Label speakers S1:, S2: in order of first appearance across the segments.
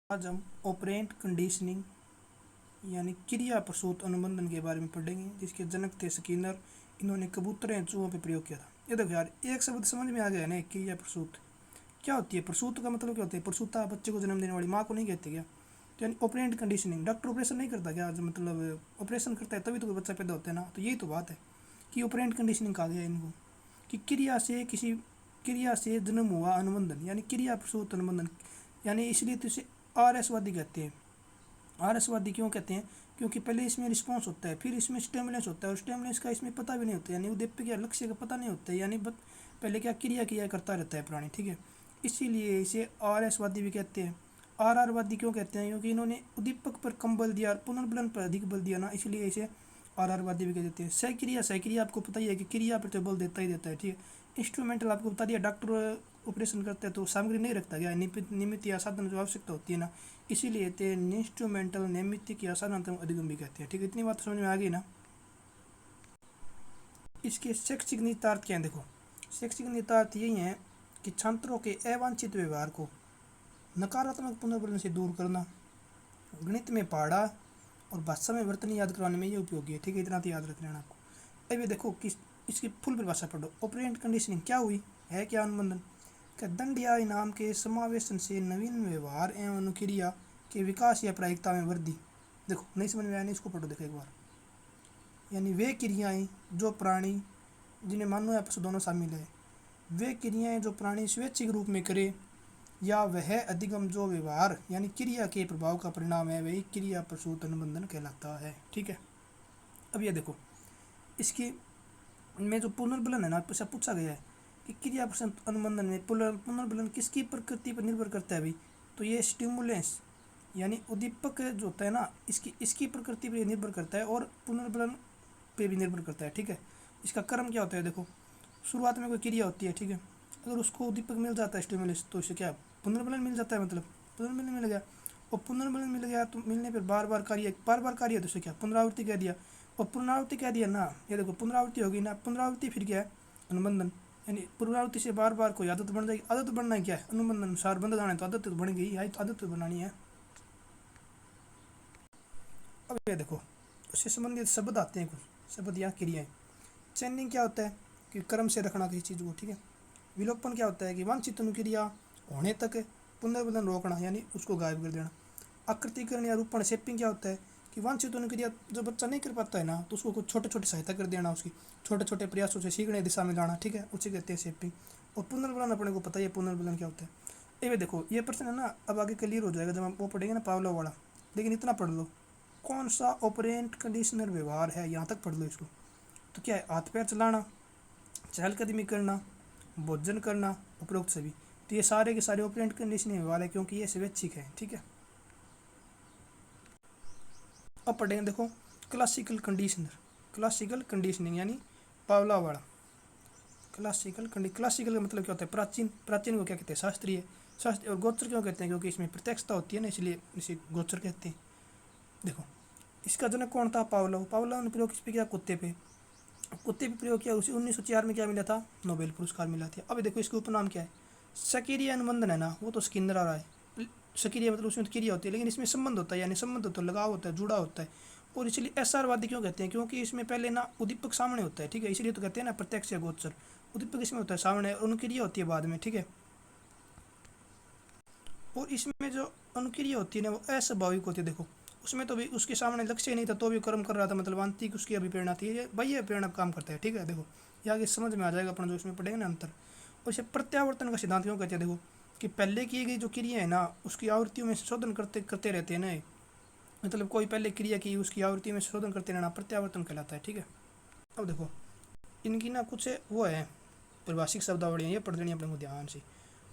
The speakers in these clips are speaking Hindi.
S1: आज हम ऑपरेंट कंडीशनिंग यानी क्रिया प्रसूत अनुबंधन के बारे में पढ़ेंगे, जिसके जनक थे स्किनर। इन्होंने कबूतरें चूहों पे प्रयोग किया था। ये देखो यार, एक शब्द समझ में आ गया ना, क्रिया प्रसूत क्या होती है। प्रसूत का मतलब क्या होता है? प्रसूता बच्चे को जन्म देने वाली माँ को नहीं कहते क्या? तो यानी ऑपरेंट कंडीशनिंग, डॉक्टर ऑपरेशन नहीं करता क्या? जो मतलब ऑपरेशन करता है तभी तो बच्चा पैदा होता है ना। तो यही तो बात है कि ऑपरेंट कंडीशनिंग कहा गया इनको, कि क्रिया से जन्म हुआ अनुबंधन यानी क्रिया प्रसूत अनुबंधन। यानी इसलिए तो इसे आरएसवादी कहते हैं। आरएसवादी क्यों कहते हैं? क्योंकि पहले इसमें रिस्पॉन्स होता है, फिर इसमें स्टिमुलस होता है, और स्टिमुलस का इसमें पता भी नहीं होता, यानी उद्दीपक या लक्ष्य का पता नहीं होता है। यानी पहले क्या क्रिया करता रहता है प्राणी, ठीक है। इसीलिए इसे आरएसवादी भी कहते हैं। आरआरवादी क्यों कहते हैं? क्योंकि इन्होंने उद्दीपक पर कम बल दिया, पुनर्बलन पर अधिक बल दिया ना, इसलिए इसे आरआरवादी भी कह देते हैं। सहक्रिया आपको पता ही है कि क्रिया पर तो बल देता ही देता है, ठीक है। इंस्ट्रूमेंटल आपको बता दिया, डॉक्टर ऑपरेशन करते हैं तो सामग्री नहीं रखता गया, निमित्त या साधन जो आवश्यकता होती है ना, इसीलिए ते इंस्ट्रूमेंटल नैमित्तिक या साधनात्मक अधिगम भी कहते हैं, ठीक है। इतनी बात समझ में आ गई ना। इसके शैक्षिक निहितार्थ क्या है? देखो, शैक्षिक निहितार्थ यही है कि छात्रों के अवांछित व्यवहार को नकारात्मक पुनर्बलन से दूर करना, गणित में पहाड़ा और भाषा में वर्तनी याद करवाने में ये उपयोगी है, ठीक है। इतना तो याद रख लेना आपको। अब ये देखो कि इसकी फुल परिभाषा पढ़ो। ऑपरेंट कंडीशनिंग क्या हुई है? क्या अनुबंधन का दंड या इनाम के समावेशन से नवीन व्यवहार एवं अनुक्रिया के विकास या प्रायिकता में वृद्धि। देखो, नहीं समझ में आया नहीं, इसको पढ़ो देखो एक बार। यानी वे क्रियाएं जो प्राणी, जिन्हें मानव या पशु दोनों शामिल है, वे क्रियाएं जो प्राणी स्वैच्छिक रूप में करे, या वह अधिगम जो व्यवहार यानी क्रिया के प्रभाव का परिणाम है, वही क्रिया प्रसूत अनुबंधन कहलाता है, ठीक है। अब ये देखो, इसकी में जो पुनर्बलन है ना, पूछा गया है कि क्रिया प्रसूत अनुबंधन में पुनर्बलन किसकी प्रकृति पर निर्भर करता है भाई? तो ये स्टिमुलेंस यानी उद्दीपक जो होता है ना, इसकी प्रकृति पर निर्भर करता है, और पुनर्बलन पे भी निर्भर करता है, ठीक है। इसका क्रम क्या होता है? देखो, शुरुआत में कोई क्रिया होती है, ठीक है। अगर उसको उद्दीपक मिल जाता है स्टिमुलस, तो इसे क्या पुनर्बलन मिल जाता है, मतलब पुनर्बलन मिल गया। और पुनर्बलन मिल गया तो मिलने पर बार बार कार्य तो उसे क्या पुनरावृत्ति कह दिया। और पुनरावृत्ति कह दिया ना, ये देखो पुनरावृत्ति होगी ना, पुनरावृत्ति फिर क्या है? अनुबंधन। यानी पुनरावृत्ति से बार बार कोई आदत बन जाएगी। आदत बनना है क्या है? अनुबंधन अनुसार बंध जाना है, तो आदत तो बन गई, आदत तो बनानी है। अब ये देखो, उससे संबंधित शब्द आते हैं, कुछ शब्द या क्रियाएं। चैनिंग क्या होता है? कि क्रम से रखना किसी चीज़ को, ठीक है। विलोपन क्या होता है? कि वांछित अनुक्रिया होने तक पुनर्बलन रोकना, यानी उसको गायब कर देना। आकृतिकरण या रूपण शेपिंग क्या होता है? कि वांछित अनुक्रिया जो बच्चा नहीं कर पाता है ना, तो उसको कुछ छोटे छोटे सहायता कर देना, उसकी छोटे छोटे प्रयासों से सीखने दिशा में लाना, ठीक है, उसे कहते हैं शेपिंग। और पुनर्बलन अपने को पता ही है पुनर्बलन क्या होता है। ये देखो, ये प्रश्न है ना, अब आगे क्लियर हो जाएगा जब हम वो पढ़ेंगे ना पावलोव वाला। लेकिन इतना पढ़ लो, कौन सा ऑपरेंट कंडीशनर व्यवहार है, यहाँ तक पढ़ लो इसको। तो क्या है? हाथ पैर चलाना, चहलकदमी करना, भोजन करना, उपरोक्त सभी। तो ये सारे के सारे ऑपरेंट कंडीशनिंग व्यवहार है, क्योंकि ये स्वैच्छिक है, ठीक है। अब पढ़ेंगे, देखो, क्लासिकल कंडीशनिंग यानी पावलोव वाला। क्लासिकल का मतलब क्या होता है? प्राचीन को क्या कहते हैं? शास्त्रीय। और गोचर क्यों कहते हैं? क्योंकि इसमें प्रत्यक्षता होती है ना, इसलिए इसे गोचर कहते हैं। देखो, इसका जनक कौन था? पावलोव ने प्रयोग किस पे किया? कुत्ते पे प्रयोग किया। उसे 1904 में क्या मिला था? नोबेल पुरस्कार मिला था। अब देखो, इसका उपनाम क्या है? सक्रिय अनुबंधन है ना, वो तो स्किनर आ रहा है। सक्रिय मतलब उसमें तो क्रिया होती है, लेकिन इसमें संबंध होता है, यानी संबंध होता है, लगाव होता है, जुड़ा होता है। और इसलिए एसआरवादी क्यों कहते हैं? क्योंकि इसमें पहले ना उद्दीपक सामने होता है, ठीक है, इसलिए तो कहते हैं ना प्रत्यक्ष या गोचर। उद्दीपक इसमें होता है सामने, और अनुक्रिया होती है बाद में, ठीक है। और इसमें जो अनुक्रिया होती है ना, वो अस्वाभाविक होती है। देखो, उसमें तो भी उसके सामने लक्ष्य नहीं था, तो भी कर्म कर रहा था, मतलब आंतरिक उसकी अभिप्रेरणा थी, ये भाई ये प्रेरणा काम करता है, ठीक है। देखो, ये आगे समझ में आ जाएगा अपना, जो इसमें पढ़ेंगे ना अंतर। और इसे प्रत्यावर्तन का सिद्धांत क्यों कहते हैं? देखो, कि पहले की गई जो क्रिया है ना, उसकी आवृत्तियों में संशोधन करते करते रहते हैं ना, मतलब कोई पहले क्रिया की, उसकी आवृत्ति में संशोधन करते रहना प्रत्यावर्तन कहलाता है, ठीक है। अब देखो, इनकी ना कुछ वो है परिभाषिक शब्दावलियाँ, ये पढ़ लेनी अपने को ध्यान से।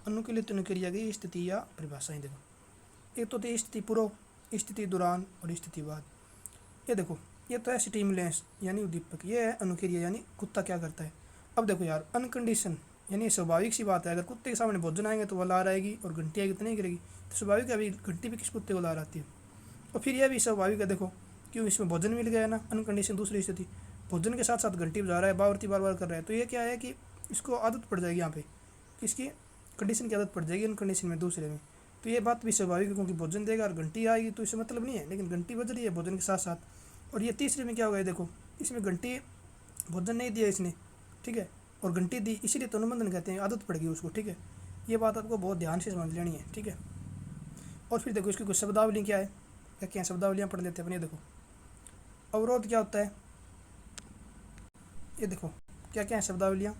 S1: अनुकूलित अनुक्रिया की स्थिति या परिभाषाएं। देखो, एक तो थी स्थिति पूर्व, स्थिति दौरान और स्थिति बाद। ये देखो, ये तो है स्टिमुलेंस यानी उद्दीपक, ये है अनुक्रिया यानी कुत्ता क्या करता है। अब देखो यार, अनकंडीशन यानी स्वाभाविक सी बात है, अगर कुत्ते के सामने भोजन आएंगे तो वो ला आएगी, और घंटी आएगी तो नहीं गिरेगी। तो स्वाभाविक है, अभी घंटी भी किस कुत्ते को ला आती है। और फिर यह भी स्वाभाविक है, देखो, क्यों? इसमें भोजन मिल गया ना, अनकंडीशन दूसरी स्थिति। भोजन के साथ साथ घंटी बजा रहा है, बावर्ती बार बार कर रहा है, तो ये क्या है कि इसको आदत पड़ जाएगी यहाँ पे, किसकी? कंडीशन की आदत पड़ जाएगी अनकंडीशन में, दूसरे में। तो ये बात भी स्वाभाविक है, क्योंकि भोजन देगा और घंटी आएगी तो इससे मतलब नहीं है, लेकिन घंटी बज रही है भोजन के साथ साथ। और ये तीसरे में क्या होगा, देखो इसमें घंटी भोजन नहीं दिया इसने, ठीक है, और घंटी दी, इसीलिए तो अनुबंधन कहते हैं, आदत पड़ गई उसको, ठीक है। ये बात आपको बहुत ध्यान से समझ लेनी है, ठीक है। और फिर देखो इसकी कुछ शब्दावली क्या है, क्या क्या शब्दावलियाँ पढ़ लेते हैं अपने। देखो अवरोध क्या होता है, ये देखो क्या क्या है शब्दावलियाँ।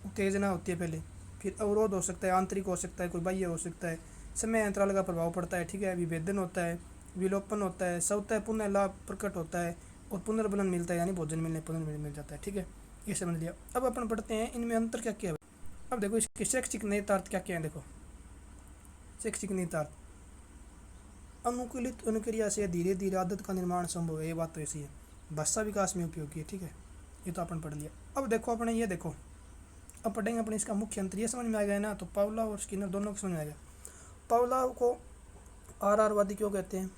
S1: उत्तेजना होती है पहले, फिर अवरोध हो सकता है, आंतरिक हो सकता है, कोई बाह्य हो सकता है, समय अंतराल का प्रभाव पड़ता है, ठीक है, विभेदन होता है, विलोपन होता है, सवतः पुनः लाभ प्रकट होता है, और पुनर्बलन मिलता है, यानी भोजन मिलने पुनर्बलन मिल जाता है, ठीक है। ये समझ लिया। अब अपन पढ़ते हैं इनमें अंतर क्या क्या है। अब देखो इसके शैक्षिक निहितार्थ क्या क्या है। देखो शैक्षिक निहितार्थ, अनुकूलित अनुक्रिया से धीरे धीरे आदत का निर्माण संभव है, ये बात तो ऐसी है। भाषा विकास में उपयोगी है, ठीक है, ये तो अपन पढ़ लिया। अब देखो अपने ये देखो, अब पढ़ेंगे अपने इसका मुख्य अंतर, ये समझ में आ गया ना। तो पावलोव और स्किनर दोनों को समझ में आ गया। पावलोव को आरआरवादी क्यों कहते हैं,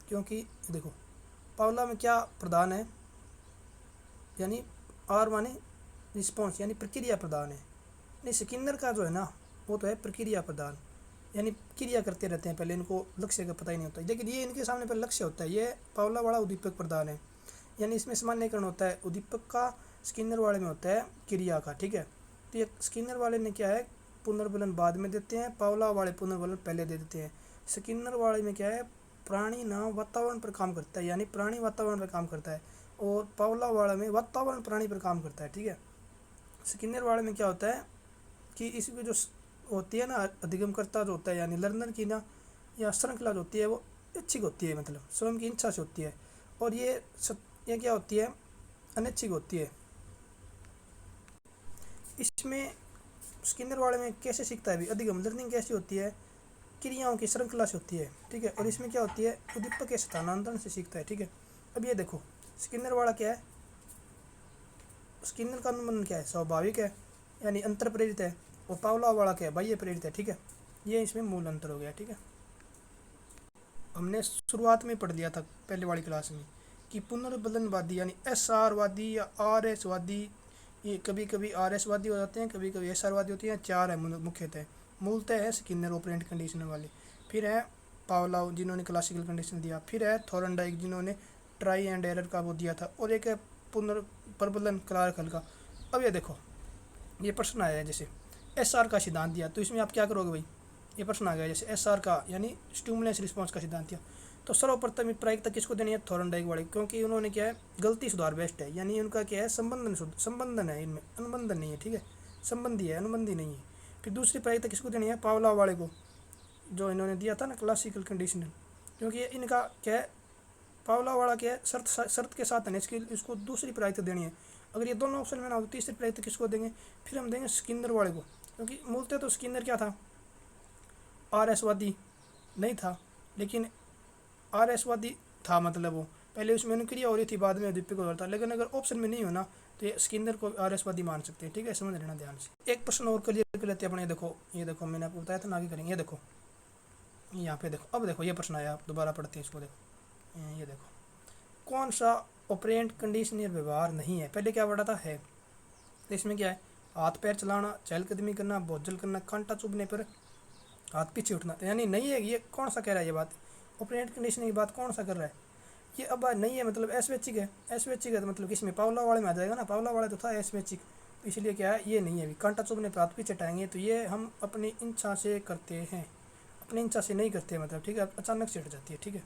S1: क्योंकि देखो पावलोव में क्या प्रधान है, यानी आर माने रिस्पॉन्स, यानी प्रक्रिया प्रधान है। नहीं, स्किनर का जो है ना वो तो है प्रक्रिया प्रधान, यानी क्रिया करते रहते हैं पहले, इनको लक्ष्य का पता ही नहीं होता, लेकिन ये इनके सामने पर लक्ष्य होता है। ये पावलोव वाला उद्दीपक प्रधान है, यानी इसमें सामान्यकरण होता है उद्दीपक का, स्किनर वाले में होता है क्रिया का, ठीक है। तो ये स्किनर वाले ने क्या है, पुनर्बलन बाद में देते हैं, पावलोव वाले पुनर्बलन पहले दे देते हैं। स्किनर वाले में क्या है, प्राणी ना वातावरण पर काम करता है, यानी प्राणी वातावरण पर काम करता है, और पावलोव वाले में वातावरण प्राणी पर काम करता है, ठीक है। स्किनर वाले में क्या होता है कि इसमें जो होती है ना अधिगमकर्ता जो होता है, यानी लर्नर की ना या श्रृंखला जो होती है वो ऐच्छिक होती है, मतलब स्वयं की इच्छा से होती है, और ये क्या होती है, अनैच्छिक होती है। इसमें स्किनर वाले में कैसे सीखता है भी, अधिगम लर्निंग कैसी होती है, क्रियाओं की श्रृंखला से होती है, ठीक है। और इसमें क्या होती है, उद्दीपक के स्थानांतरण से सीखता है, ठीक है। अब ये देखो स्किनर वाला क्या है, स्किनर का अनुबंधन क्या है, स्वाभाविक है, यानी अंतर प्रेरित है, और पावलोव वाला क्या है, बाह्य प्रेरित है, ठीक है। ये इसमें मूल अंतर हो गया, ठीक है। हमने शुरुआत में पढ़ लिया था पहले वाली क्लास में कि पुनर्बलनवादी यानी SR वादी या RS वादी, ये कभी कभी RS वादी हो जाते हैं, कभी कभी SR वादी होती हैं। चार है मुख्यतः, मूलतः है स्किनर ऑपरेंट कंडीशनर वाले, फिर है पावलोव जिन्होंने क्लासिकल कंडीशन दिया, फिर है थॉर्नडाइक जिन्होंने ट्राई एंड एरर का वो दिया था, और एक है पुनर्प्रबलन क्लार्क हल का। अब ये देखो ये प्रश्न आया है, जैसे SR का सिद्धांत दिया, तो इसमें आप क्या करोगे भाई, ये प्रश्न आ गया जैसे SR का यानी स्टिमुलेंस रिस्पॉन्स का सिद्धांत दिया, तो सर्वप्रथम प्रायिकता किसको देनी है, थॉर्नडाइक वाले, क्योंकि उन्होंने क्या है गलती सुधार बेस्ट है, यानी उनका क्या है संबंधन है, इनमें अनुबंधन नहीं है, ठीक है, संबंधी है, अनुबंधी नहीं है। फिर दूसरी प्रायिकता किसको देनी है, पावलोव वाले को, जो इन्होंने दिया था ना क्लासिकल कंडीशनर, क्योंकि इनका क्या है, पावलोव वाला क्या है शर्त के साथ है इसकी, इसको दूसरी प्रायिकता देनी है। अगर ये दोनों ऑप्शन में ना हो तो तीसरी प्रायिकता किसको देंगे, फिर हम देंगे स्किनर वाले को, क्योंकि मूलतः तो स्किनर क्या था, RS वादी नहीं था, लेकिन RS वादी था, मतलब वो पहले उसमें अनुक्रिया हो रही थी, बाद में उद्दीपक हो रहा था, लेकिन अगर ऑप्शन में नहीं हो ना तो ये स्किनर को RS वादी मान सकते हैं, ठीक है, समझ लेना ध्यान से। एक प्रश्न और क्लियर कर लेते हैं अपने। देखो ये देखो मैंने आपको बताया था ना, आगे करेंगे। ये देखो यहाँ पे देखो, अब देखो ये प्रश्न आया, आप दोबारा पढ़ते हैं इसको। देखो ये देखो, कौन सा ऑपरेंट कंडीशनर व्यवहार नहीं है, पहले क्या पढ़ा था है, तो इसमें क्या है, हाथ पैर चलाना, चहलकदमी करना, भोजन करना, कांटा चुभने पर हाथ पीछे उठना, तो यानी नहीं है। ये कौन सा कह रहा है, ये बात ऑपरेंट कंडीशनिंग की बात कौन सा कर रहा है, ये अब नहीं है, मतलब अस्वैच्छिक है। अस्वैच्छिक है तो मतलब किसमें, पावलोव वाले में आ जाएगा ना, पावलोव वाले तो था अस्वैच्छिक, तो इसलिए क्या है ये नहीं है। अभी कांटा चुभने पर हाथ पीछे हटाएंगे तो ये हम अपनी इच्छा से करते हैं, अपनी इच्छा से नहीं करते, मतलब ठीक है, अचानक से हट जाती है, ठीक है।